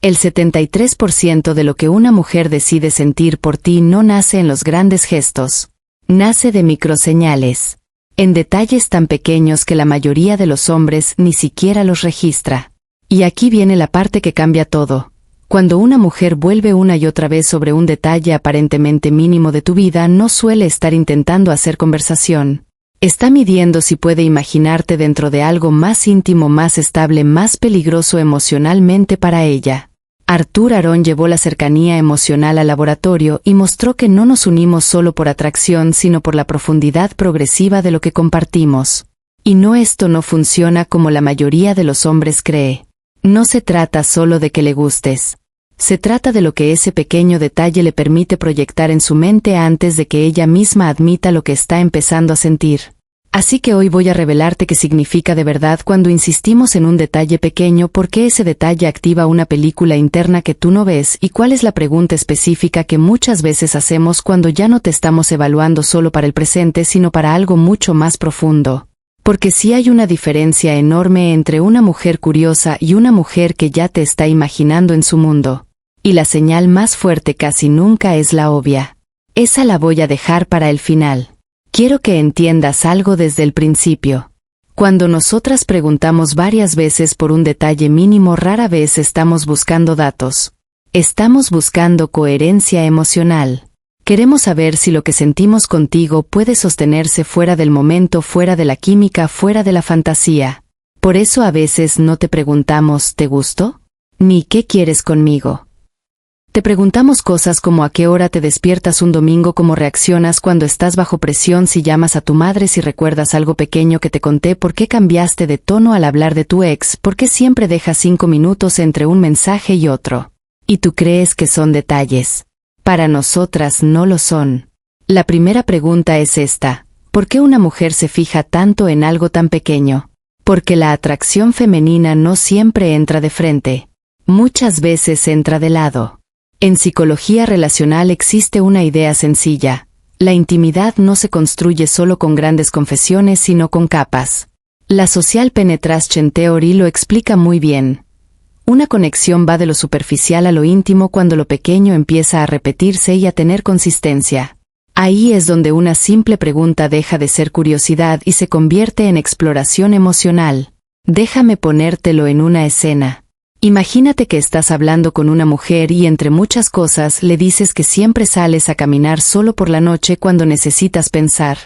El 73% de lo que una mujer decide sentir por ti no nace en los grandes gestos. Nace de microseñales. En detalles tan pequeños que la mayoría de los hombres ni siquiera los registra. Y aquí viene la parte que cambia todo. Cuando una mujer vuelve una y otra vez sobre un detalle aparentemente mínimo de tu vida, no suele estar intentando hacer conversación. Está midiendo si puede imaginarte dentro de algo más íntimo, más estable, más peligroso emocionalmente para ella. Arthur Aron llevó la cercanía emocional al laboratorio y mostró que no nos unimos solo por atracción, sino por la profundidad progresiva de lo que compartimos. Y no, esto no funciona como la mayoría de los hombres cree. No se trata solo de que le gustes. Se trata de lo que ese pequeño detalle le permite proyectar en su mente antes de que ella misma admita lo que está empezando a sentir. Así que hoy voy a revelarte qué significa de verdad cuando insistimos en un detalle pequeño, por qué ese detalle activa una película interna que tú no ves y cuál es la pregunta específica que muchas veces hacemos cuando ya no te estamos evaluando solo para el presente, sino para algo mucho más profundo. Porque sí hay una diferencia enorme entre una mujer curiosa y una mujer que ya te está imaginando en su mundo. Y la señal más fuerte casi nunca es la obvia. Esa la voy a dejar para el final. Quiero que entiendas algo desde el principio. Cuando nosotras preguntamos varias veces por un detalle mínimo, rara vez estamos buscando datos. Estamos buscando coherencia emocional. Queremos saber si lo que sentimos contigo puede sostenerse fuera del momento, fuera de la química, fuera de la fantasía. Por eso a veces no te preguntamos ¿te gusto? Ni ¿qué quieres conmigo? Te preguntamos cosas como a qué hora te despiertas un domingo, cómo reaccionas cuando estás bajo presión, si llamas a tu madre, si recuerdas algo pequeño que te conté, por qué cambiaste de tono al hablar de tu ex, por qué siempre dejas 5 minutos entre un mensaje y otro. Y tú crees que son detalles. Para nosotras no lo son. La primera pregunta es esta: ¿por qué una mujer se fija tanto en algo tan pequeño? Porque la atracción femenina no siempre entra de frente. Muchas veces entra de lado. En psicología relacional existe una idea sencilla: la intimidad no se construye solo con grandes confesiones, sino con capas. La Social Penetration Theory lo explica muy bien. Una conexión va de lo superficial a lo íntimo cuando lo pequeño empieza a repetirse y a tener consistencia. Ahí es donde una simple pregunta deja de ser curiosidad y se convierte en exploración emocional. Déjame ponértelo en una escena. Imagínate que estás hablando con una mujer y entre muchas cosas le dices que siempre sales a caminar solo por la noche cuando necesitas pensar.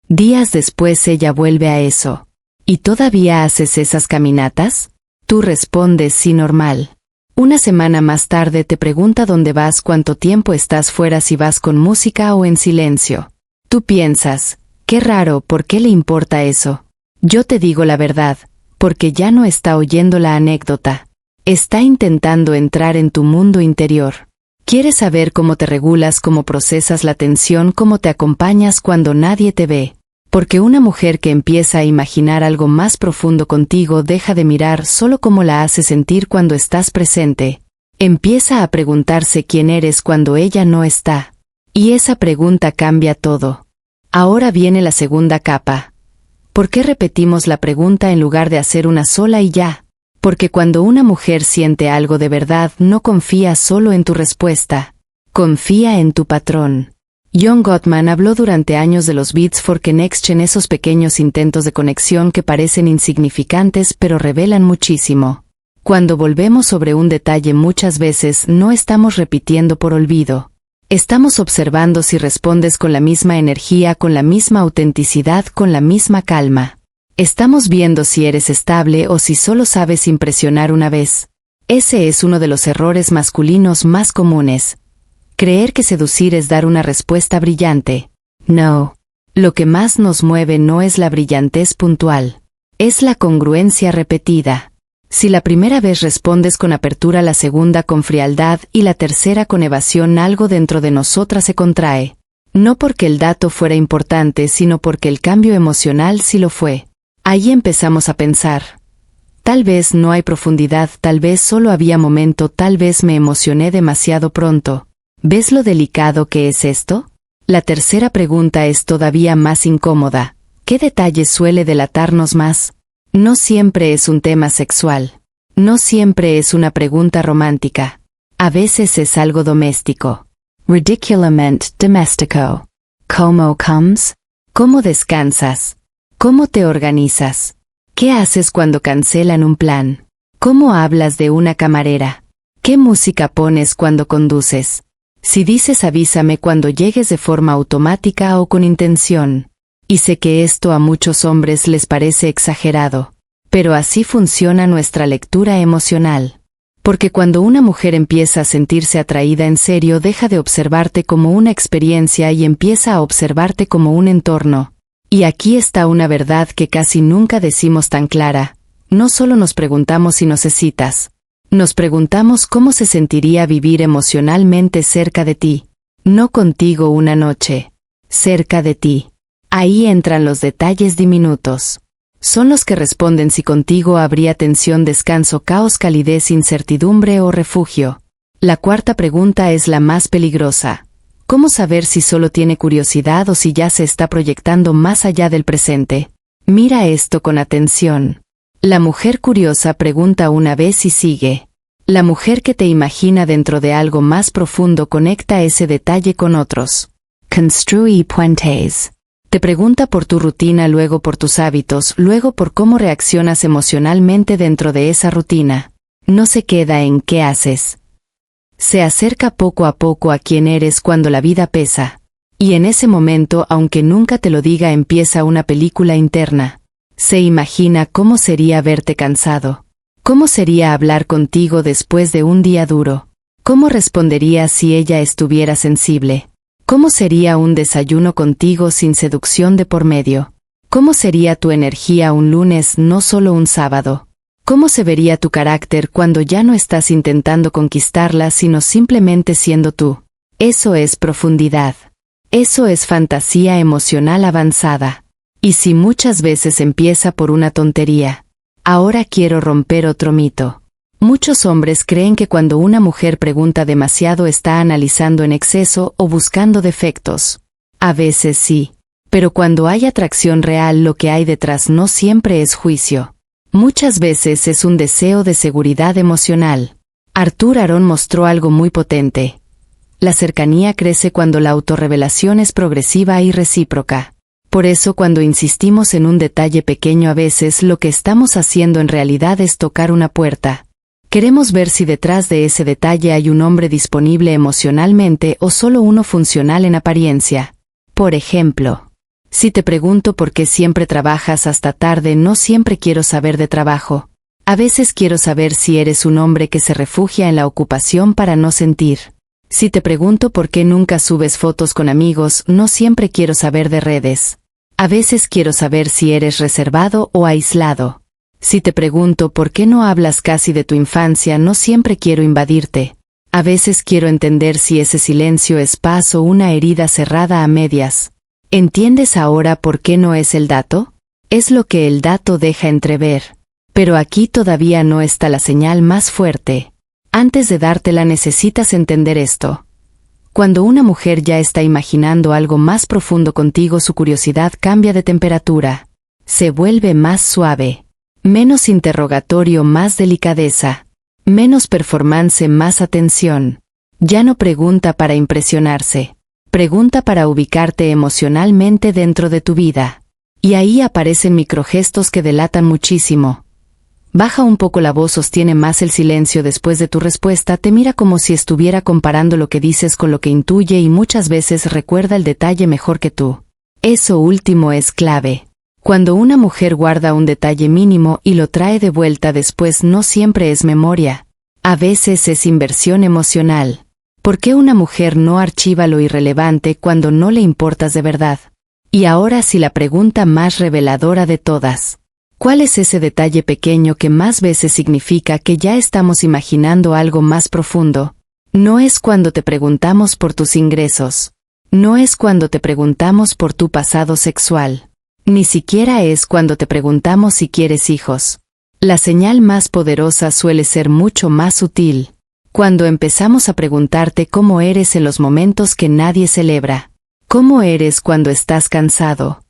Días después ella vuelve a eso. ¿Y todavía haces esas caminatas? Tú respondes sí, normal. Una semana más tarde te pregunta dónde vas, cuánto tiempo estás fuera, si vas con música o en silencio. Tú piensas, qué raro, ¿por qué le importa eso? Yo te digo la verdad, porque ya no está oyendo la anécdota. Está intentando entrar en tu mundo interior. Quiere saber cómo te regulas, cómo procesas la tensión, cómo te acompañas cuando nadie te ve. Porque una mujer que empieza a imaginar algo más profundo contigo deja de mirar solo cómo la hace sentir cuando estás presente. Empieza a preguntarse quién eres cuando ella no está. Y esa pregunta cambia todo. Ahora viene la segunda capa. ¿Por qué repetimos la pregunta en lugar de hacer una sola y ya? Porque cuando una mujer siente algo de verdad, no confía solo en tu respuesta. Confía en tu patrón. John Gottman habló durante años de los beats for connection, esos pequeños intentos de conexión que parecen insignificantes pero revelan muchísimo. Cuando volvemos sobre un detalle muchas veces no estamos repitiendo por olvido. Estamos observando si respondes con la misma energía, con la misma autenticidad, con la misma calma. Estamos viendo si eres estable o si solo sabes impresionar una vez. Ese es uno de los errores masculinos más comunes. Creer que seducir es dar una respuesta brillante. No. Lo que más nos mueve no es la brillantez puntual. Es la congruencia repetida. Si la primera vez respondes con apertura, la segunda con frialdad y la tercera con evasión, algo dentro de nosotras se contrae. No porque el dato fuera importante, sino porque el cambio emocional sí lo fue. Ahí empezamos a pensar. Tal vez no hay profundidad, tal vez solo había momento, tal vez me emocioné demasiado pronto. ¿Ves lo delicado que es esto? La tercera pregunta es todavía más incómoda. ¿Qué detalle suele delatarnos más? No siempre es un tema sexual. No siempre es una pregunta romántica. A veces es algo doméstico. Ridiculamente domestico. ¿Cómo comes? ¿Cómo descansas? ¿Cómo te organizas? ¿Qué haces cuando cancelan un plan? ¿Cómo hablas de una camarera? ¿Qué música pones cuando conduces? Si dices avísame cuando llegues de forma automática o con intención. Y sé que esto a muchos hombres les parece exagerado. Pero así funciona nuestra lectura emocional. Porque cuando una mujer empieza a sentirse atraída en serio, deja de observarte como una experiencia y empieza a observarte como un entorno. Y aquí está una verdad que casi nunca decimos tan clara. No solo nos preguntamos si necesitas. Nos preguntamos cómo se sentiría vivir emocionalmente cerca de ti. No contigo una noche. Cerca de ti. Ahí entran los detalles diminutos. Son los que responden si contigo habría tensión, descanso, caos, calidez, incertidumbre o refugio. La cuarta pregunta es la más peligrosa. ¿Cómo saber si solo tiene curiosidad o si ya se está proyectando más allá del presente? Mira esto con atención. La mujer curiosa pregunta una vez y sigue. La mujer que te imagina dentro de algo más profundo conecta ese detalle con otros. Construye puentes. Te pregunta por tu rutina, luego por tus hábitos, luego por cómo reaccionas emocionalmente dentro de esa rutina. No se queda en qué haces. Se acerca poco a poco a quién eres cuando la vida pesa. Y en ese momento, aunque nunca te lo diga, empieza una película interna. Se imagina cómo sería verte cansado. ¿Cómo sería hablar contigo después de un día duro? ¿Cómo responderías si ella estuviera sensible? ¿Cómo sería un desayuno contigo sin seducción de por medio? ¿Cómo sería tu energía un lunes, no solo un sábado? ¿Cómo se vería tu carácter cuando ya no estás intentando conquistarla, sino simplemente siendo tú? Eso es profundidad. Eso es fantasía emocional avanzada. Y si muchas veces empieza por una tontería. Ahora quiero romper otro mito. Muchos hombres creen que cuando una mujer pregunta demasiado está analizando en exceso o buscando defectos. A veces sí. Pero cuando hay atracción real, lo que hay detrás no siempre es juicio. Muchas veces es un deseo de seguridad emocional. Arthur Aron mostró algo muy potente. La cercanía crece cuando la autorrevelación es progresiva y recíproca. Por eso cuando insistimos en un detalle pequeño, a veces lo que estamos haciendo en realidad es tocar una puerta. Queremos ver si detrás de ese detalle hay un hombre disponible emocionalmente o solo uno funcional en apariencia. Por ejemplo, si te pregunto por qué siempre trabajas hasta tarde, no siempre quiero saber de trabajo. A veces quiero saber si eres un hombre que se refugia en la ocupación para no sentir. Si te pregunto por qué nunca subes fotos con amigos, no siempre quiero saber de redes. A veces quiero saber si eres reservado o aislado. Si te pregunto por qué no hablas casi de tu infancia, no siempre quiero invadirte. A veces quiero entender si ese silencio es paz o una herida cerrada a medias. ¿Entiendes ahora por qué no es el dato? Es lo que el dato deja entrever. Pero aquí todavía no está la señal más fuerte. Antes de dártela necesitas entender esto. Cuando una mujer ya está imaginando algo más profundo contigo, su curiosidad cambia de temperatura. Se vuelve más suave. Menos interrogatorio, más delicadeza. Menos performance, más atención. Ya no pregunta para impresionarse. Pregunta para ubicarte emocionalmente dentro de tu vida. Y ahí aparecen microgestos que delatan muchísimo. Baja un poco la voz, sostiene más el silencio después de tu respuesta, te mira como si estuviera comparando lo que dices con lo que intuye y muchas veces recuerda el detalle mejor que tú. Eso último es clave. Cuando una mujer guarda un detalle mínimo y lo trae de vuelta después, no siempre es memoria. A veces es inversión emocional. ¿Por qué una mujer no archiva lo irrelevante cuando no le importas de verdad? Y ahora sí, la pregunta más reveladora de todas. ¿Cuál es ese detalle pequeño que más veces significa que ya estamos imaginando algo más profundo? No es cuando te preguntamos por tus ingresos. No es cuando te preguntamos por tu pasado sexual. Ni siquiera es cuando te preguntamos si quieres hijos. La señal más poderosa suele ser mucho más sutil. Cuando empezamos a preguntarte cómo eres en los momentos que nadie celebra. ¿Cómo eres cuando estás cansado?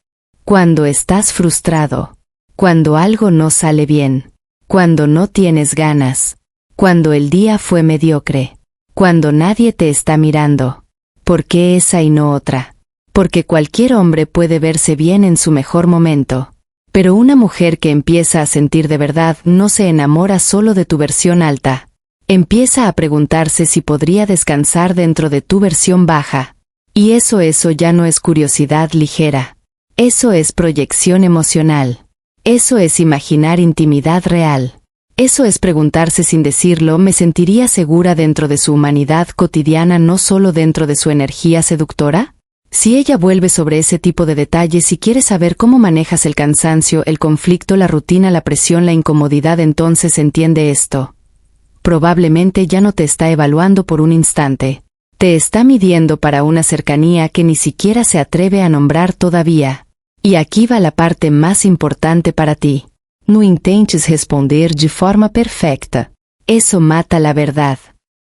Cuando estás frustrado. Cuando algo no sale bien. cuando no tienes ganas, cuando el día fue mediocre, cuando nadie te está mirando. ¿Por qué esa y no otra? Porque cualquier hombre puede verse bien en su mejor momento, pero una mujer que empieza a sentir de verdad no se enamora solo de tu versión alta. Empieza a preguntarse si podría descansar dentro de tu versión baja. Y eso ya no es curiosidad ligera. Eso es proyección emocional. Eso es imaginar intimidad real. Eso es preguntarse sin decirlo, ¿me sentiría segura dentro de su humanidad cotidiana, no solo dentro de su energía seductora? Si ella vuelve sobre ese tipo de detalles y quiere saber cómo manejas el cansancio, el conflicto, la rutina, la presión, la incomodidad, entonces entiende esto. Probablemente ya no te está evaluando por un instante. Te está midiendo para una cercanía que ni siquiera se atreve a nombrar todavía. Y aquí va la parte más importante para ti. No intentes responder de forma perfecta. Eso mata la verdad.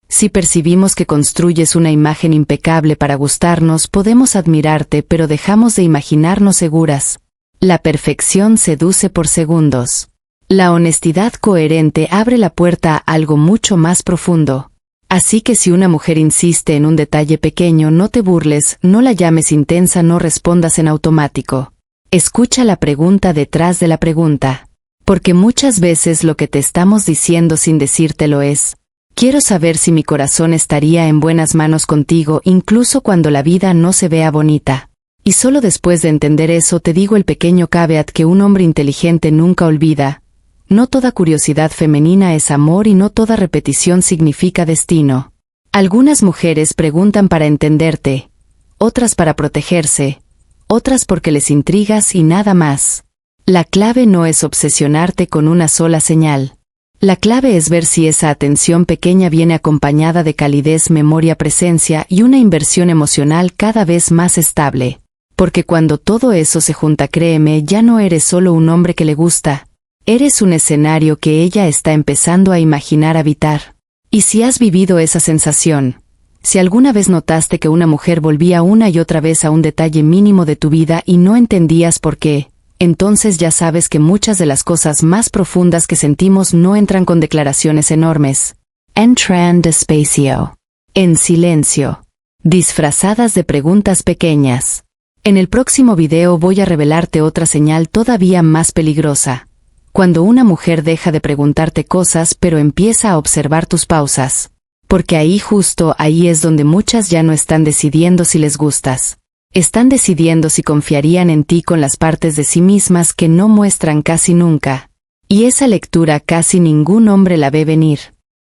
Si percibimos que construyes una imagen impecable para gustarnos, podemos admirarte, pero dejamos de imaginarnos seguras. La perfección seduce por segundos. La honestidad coherente abre la puerta a algo mucho más profundo. Así que si una mujer insiste en un detalle pequeño, no te burles, no la llames intensa, no respondas en automático. Escucha la pregunta detrás de la pregunta. Porque muchas veces lo que te estamos diciendo sin decírtelo es: quiero saber si mi corazón estaría en buenas manos contigo, incluso cuando la vida no se vea bonita. Y solo después de entender eso te digo el pequeño caveat que un hombre inteligente nunca olvida. No toda curiosidad femenina es amor y no toda repetición significa destino. Algunas mujeres preguntan para entenderte, otras para protegerse, otras porque les intrigas y nada más. La clave no es obsesionarte con una sola señal. La clave es ver si esa atención pequeña viene acompañada de calidez, memoria, presencia y una inversión emocional cada vez más estable. Porque cuando todo eso se junta, créeme, ya no eres solo un hombre que le gusta. Eres un escenario que ella está empezando a imaginar habitar. Y si has vivido esa sensación, si alguna vez notaste que una mujer volvía una y otra vez a un detalle mínimo de tu vida y no entendías por qué, entonces ya sabes que muchas de las cosas más profundas que sentimos no entran con declaraciones enormes. Entran despacio, en silencio, disfrazadas de preguntas pequeñas. En el próximo video voy a revelarte otra señal todavía más peligrosa. Cuando una mujer deja de preguntarte cosas pero empieza a observar tus pausas. Porque ahí, justo ahí, es donde muchas ya no están decidiendo si les gustas. Están decidiendo si confiarían en ti con las partes de sí mismas que no muestran casi nunca. Y esa lectura casi ningún hombre la ve venir.